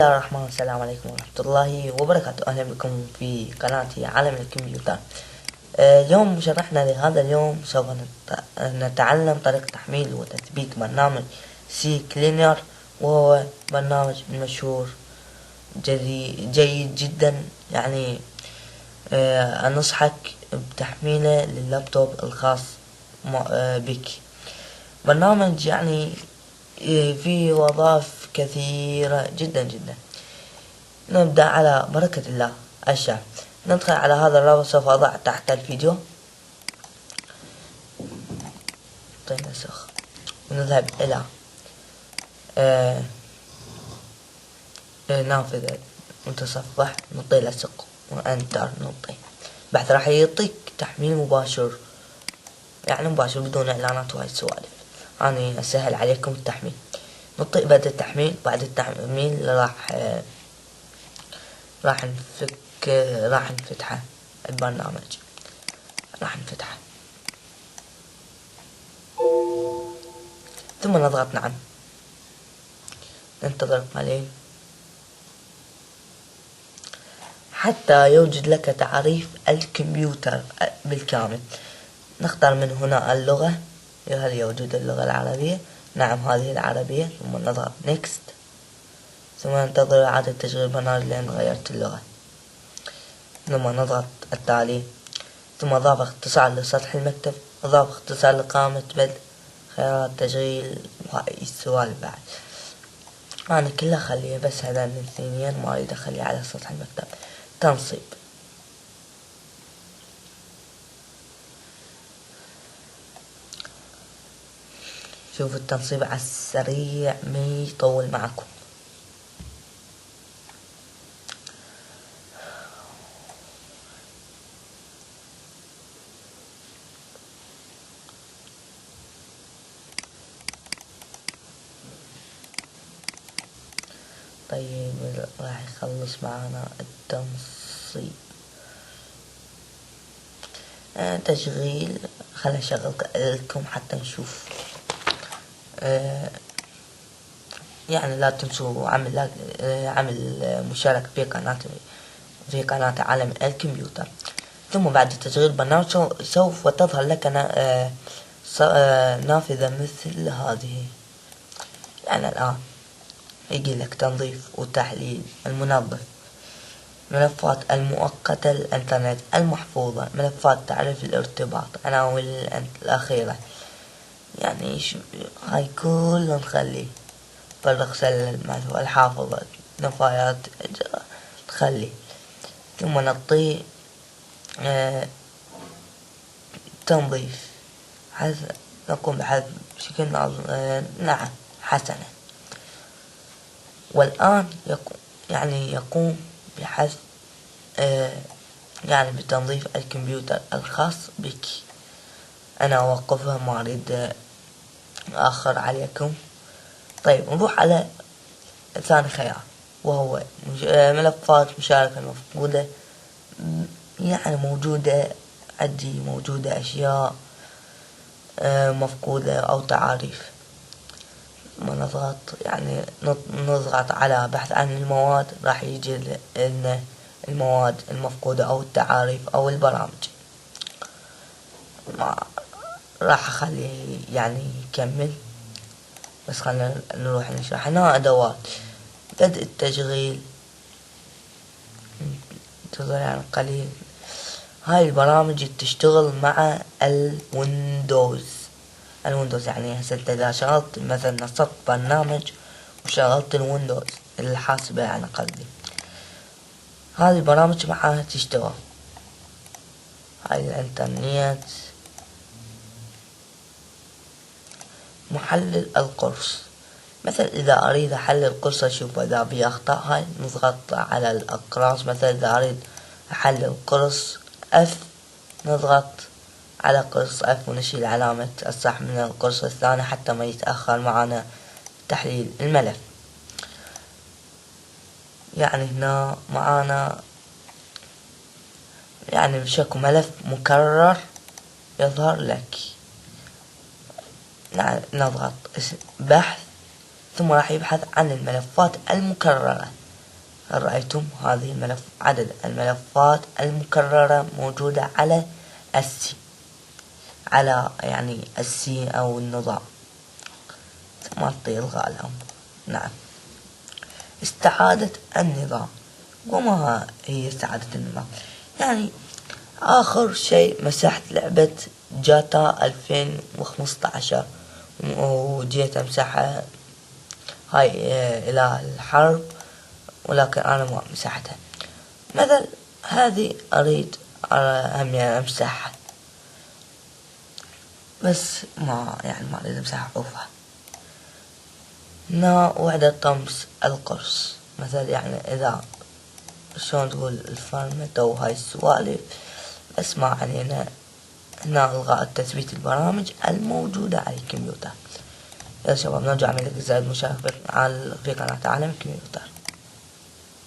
الله الرحمن الرحيم. السلام عليكم ورحمة الله وبركاته. أهلا بكم في قناتي عالم الكمبيوتر. اليوم شرحنا لهذا اليوم سوف نتعلم طريقة تحميل وتثبيت برنامج سي كلينر، وهو برنامج مشهور جيد جدا. يعني أنصحك بتحميله لللابتوب الخاص بك. برنامج يعني فيه وظائف كثيرة جدا جدا. نبدأ على بركة الله الشعب. ندخل على هذا الرابط، سوف أضع تحت الفيديو. نسخ ونذهب إلى نافذة متصفح، نعطي لصق وانتر، نعطي بعد راح يعطيك تحميل مباشر، يعني مباشر بدون اعلانات وهاي السوالف. أنا أسهل عليكم التحميل. نعطي بدء التحميل. بعد التحميل راح نفتحه البرنامج، راح نفتحه ثم نضغط نعم. ننتظر قليل حتى يوجد لك تعريف الكمبيوتر بالكامل. نختار من هنا اللغة، هل يوجد اللغة العربية؟ نعم، هذه العربية. ثم نضغط نيكست، ثم ننتظر إعادة تشغيل البرنامج لأن غيرت اللغة. ثم نضغط التالي، ثم إضافة اختصار لسطح المكتب، إضافة اختصار لقائمة بدء، خيارات تشغيل وهاي السوالف. بعد أنا كلها خليها، بس هذا الاثنين ما أريد أخليه على سطح المكتب. تنصيب، شوفوا التنصيب على السريع ما يطول معكم. طيب راح يخلص معنا التنصيب. تشغيل، خلنا أشغل لكم حتى نشوف. يعني لا تنسوا عمل مشاركة في قناة عالم الكمبيوتر. ثم بعد تشغيل البرنامج سوف تظهر لك نافذة مثل هذه. يعني الآن يجي لك تنظيف وتحليل، المنظف، ملفات المؤقتة، الانترنت المحفوظة، ملفات تعريف الارتباط، عناوين الأخيرة. يعني هاي كله نخليه. فرغ سلة الحافظة، نفايات تخلي. ثم نعطيه تنظيف، نقوم بحذف بشكل نعم حسنا. والآن يقوم بحذف يعني بتنظيف الكمبيوتر الخاص بك. أنا أوقفها، ما أريد أخر عليكم. طيب نروح على ثاني خيار، وهو ملفات مشاركة مفقودة. يعني موجودة عندي، موجودة أشياء مفقودة أو تعاريف. نضغط يعني نضغط على بحث عن المواد، راح يجي لنا المواد المفقودة أو التعاريف أو البرامج. راح أخليه يعني يكمل، بس خلنا نروح نشرح. هنا أدوات بدء التشغيل، انتظر يعني قليل. هاي البرامج تشتغل مع الويندوز. يعني هسه إذا شغلت مثلا نصبت برنامج وشغلت الويندوز الحاسبة، يعني قصدي هذه البرامج معها تشتغل. هاي الانترنت، محلل القرص. مثلا إذا أريد أحلل القرص، أشوف إذا بي أخطاء، هاي نضغط على الأقراص. مثلا إذا أريد أحلل قرص F، نضغط على قرص F ونشيل علامة الصح من القرص الثاني حتى ما يتأخر معنا تحليل الملف. يعني هنا معنا يعني بشكل ملف مكرر يظهر لك. نضغط بحث، ثم راح يبحث عن الملفات المكررة. هل رأيتم هذه عدد الملفات المكررة موجودة على السي، على يعني السي أو النظام، ثم تعطي إلغاء الأمر. نعم. استعادة النظام. وما هي استعادة النظام؟ يعني آخر شيء مسحت لعبة جاتا 2015 وجيت أمسحها هاي إلى الحرب، ولكن أنا ما مسحتها. مثل هذه أريد أهمي أمسحها، بس ما أريد أمسحها عوفها. هنا وحدة طمس القرص، مثل يعني إذا شلون تقول الفارمت أو هاي السوالف، بس ما علينا. هنا إلغاء تثبيت البرامج الموجودة على الكمبيوتر. يا شباب نرجع من زائد مشاهد في قناة عالم الكمبيوتر.